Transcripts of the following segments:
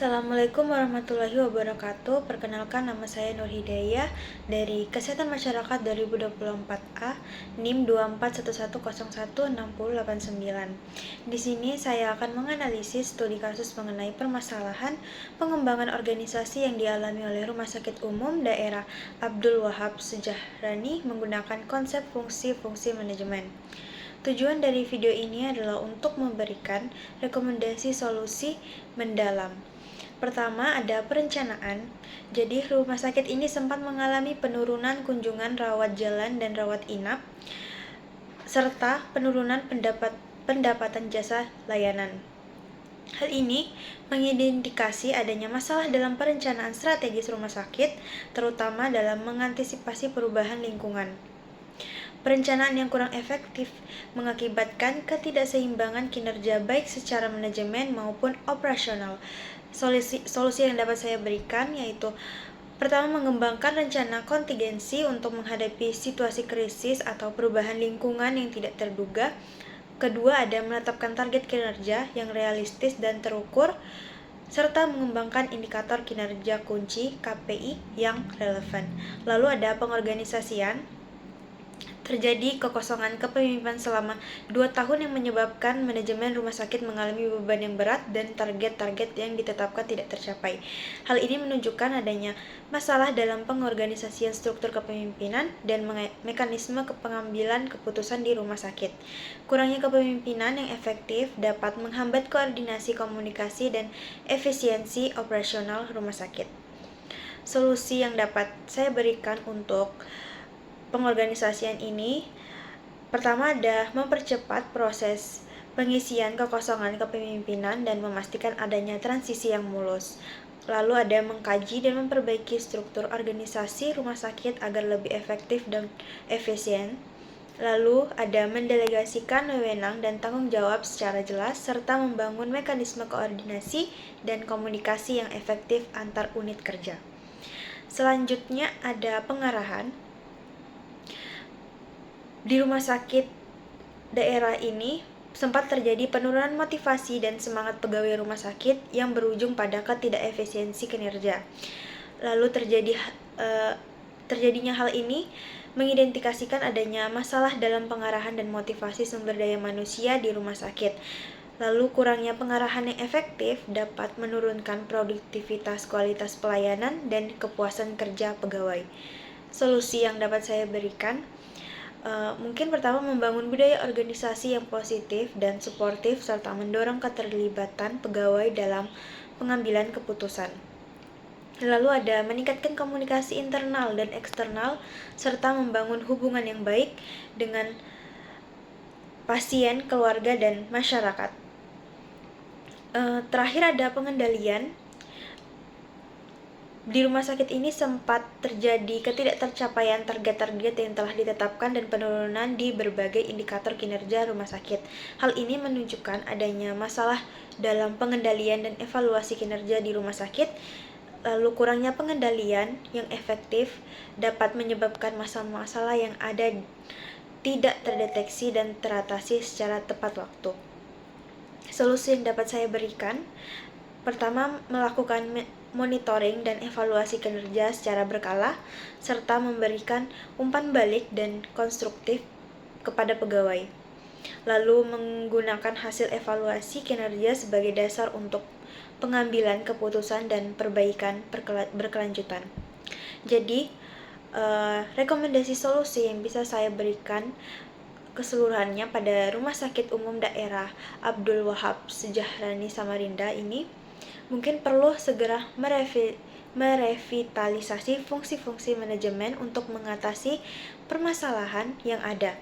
Assalamualaikum warahmatullahi wabarakatuh. Perkenalkan, nama saya Nur Hidayah dari Kesehatan Masyarakat 2024A NIM 2411016089. Di sini saya akan menganalisis studi kasus mengenai permasalahan pengembangan organisasi yang dialami oleh Rumah Sakit Umum Daerah Abdul Wahab Sejahrani menggunakan konsep fungsi-fungsi manajemen. Tujuan dari video ini adalah untuk memberikan rekomendasi solusi mendalam. Pertama, ada perencanaan. Jadi, rumah sakit ini sempat mengalami penurunan kunjungan rawat jalan dan rawat inap, serta penurunan pendapatan jasa layanan. Hal ini mengindikasi adanya masalah dalam perencanaan strategis rumah sakit, terutama dalam mengantisipasi perubahan lingkungan. Perencanaan yang kurang efektif mengakibatkan ketidakseimbangan kinerja baik secara manajemen maupun operasional. Solusi yang dapat saya berikan yaitu pertama, mengembangkan rencana kontingensi untuk menghadapi situasi krisis atau perubahan lingkungan yang tidak terduga. Kedua, ada menetapkan target kinerja yang realistis dan terukur, serta mengembangkan indikator kinerja kunci KPI yang relevan. Lalu ada pengorganisasian. Terjadi kekosongan kepemimpinan selama 2 tahun yang menyebabkan manajemen rumah sakit mengalami beban yang berat dan target-target yang ditetapkan tidak tercapai. Hal ini menunjukkan adanya masalah dalam pengorganisasian struktur kepemimpinan dan mekanisme pengambilan keputusan di rumah sakit. Kurangnya kepemimpinan yang efektif dapat menghambat koordinasi komunikasi dan efisiensi operasional rumah sakit. Solusi yang dapat saya berikan untuk pengorganisasian ini, pertama ada mempercepat proses pengisian kekosongan kepemimpinan dan memastikan adanya transisi yang mulus. Lalu ada mengkaji dan memperbaiki struktur organisasi rumah sakit agar lebih efektif dan efisien. Lalu ada mendelegasikan wewenang dan tanggung jawab secara jelas serta membangun mekanisme koordinasi dan komunikasi yang efektif antar unit kerja. Selanjutnya ada pengarahan. Di rumah sakit daerah ini sempat terjadi penurunan motivasi dan semangat pegawai rumah sakit yang berujung pada ketidakefisiensi kinerja. Lalu terjadinya hal ini mengidentifikasikan adanya masalah dalam pengarahan dan motivasi sumber daya manusia di rumah sakit. Lalu kurangnya pengarahan yang efektif dapat menurunkan produktivitas kualitas pelayanan dan kepuasan kerja pegawai. Solusi yang dapat saya berikan, mungkin pertama membangun budaya organisasi yang positif dan suportif serta mendorong keterlibatan pegawai dalam pengambilan keputusan. Lalu ada meningkatkan komunikasi internal dan eksternal serta membangun hubungan yang baik dengan pasien, keluarga, dan masyarakat. Terakhir ada pengendalian. Di rumah sakit ini sempat terjadi ketidaktercapaian target-target yang telah ditetapkan dan penurunan di berbagai indikator kinerja rumah sakit. Hal ini menunjukkan adanya masalah dalam pengendalian dan evaluasi kinerja di rumah sakit. Lalu kurangnya pengendalian yang efektif dapat menyebabkan masalah-masalah yang ada tidak terdeteksi dan teratasi secara tepat waktu. Solusi yang dapat saya berikan, pertama, melakukan monitoring dan evaluasi kinerja secara berkala, serta memberikan umpan balik dan konstruktif kepada pegawai. Lalu menggunakan hasil evaluasi kinerja sebagai dasar untuk pengambilan keputusan dan perbaikan berkelanjutan. Jadi, rekomendasi solusi yang bisa saya berikan keseluruhannya pada Rumah Sakit Umum Daerah Abdul Wahab Sejahrani Samarinda ini mungkin perlu segera merevitalisasi fungsi-fungsi manajemen untuk mengatasi permasalahan yang ada.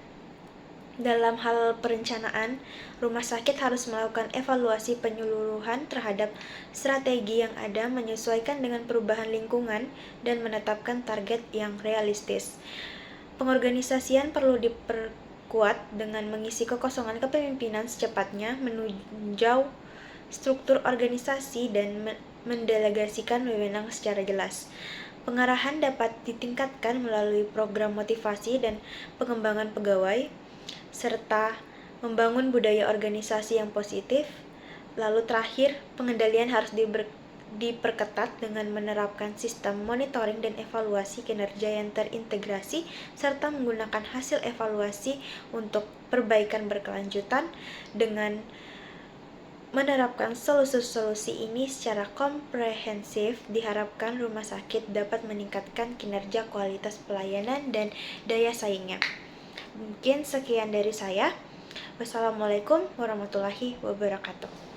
Dalam hal perencanaan, rumah sakit harus melakukan evaluasi penyeluruhan terhadap strategi yang ada, menyesuaikan dengan perubahan lingkungan, dan menetapkan target yang realistis. Pengorganisasian perlu diperkuat dengan mengisi kekosongan kepemimpinan secepatnya, menunjau struktur organisasi dan mendelegasikan wewenang secara jelas. Pengarahan dapat ditingkatkan melalui program motivasi dan pengembangan pegawai, serta membangun budaya organisasi yang positif. Lalu terakhir, pengendalian harus diperketat dengan menerapkan sistem monitoring dan evaluasi kinerja yang terintegrasi serta menggunakan hasil evaluasi untuk perbaikan berkelanjutan. Dengan menerapkan solusi-solusi ini secara komprehensif, diharapkan rumah sakit dapat meningkatkan kinerja, kualitas pelayanan, dan daya saingnya. Mungkin sekian dari saya. Wassalamualaikum warahmatullahi wabarakatuh.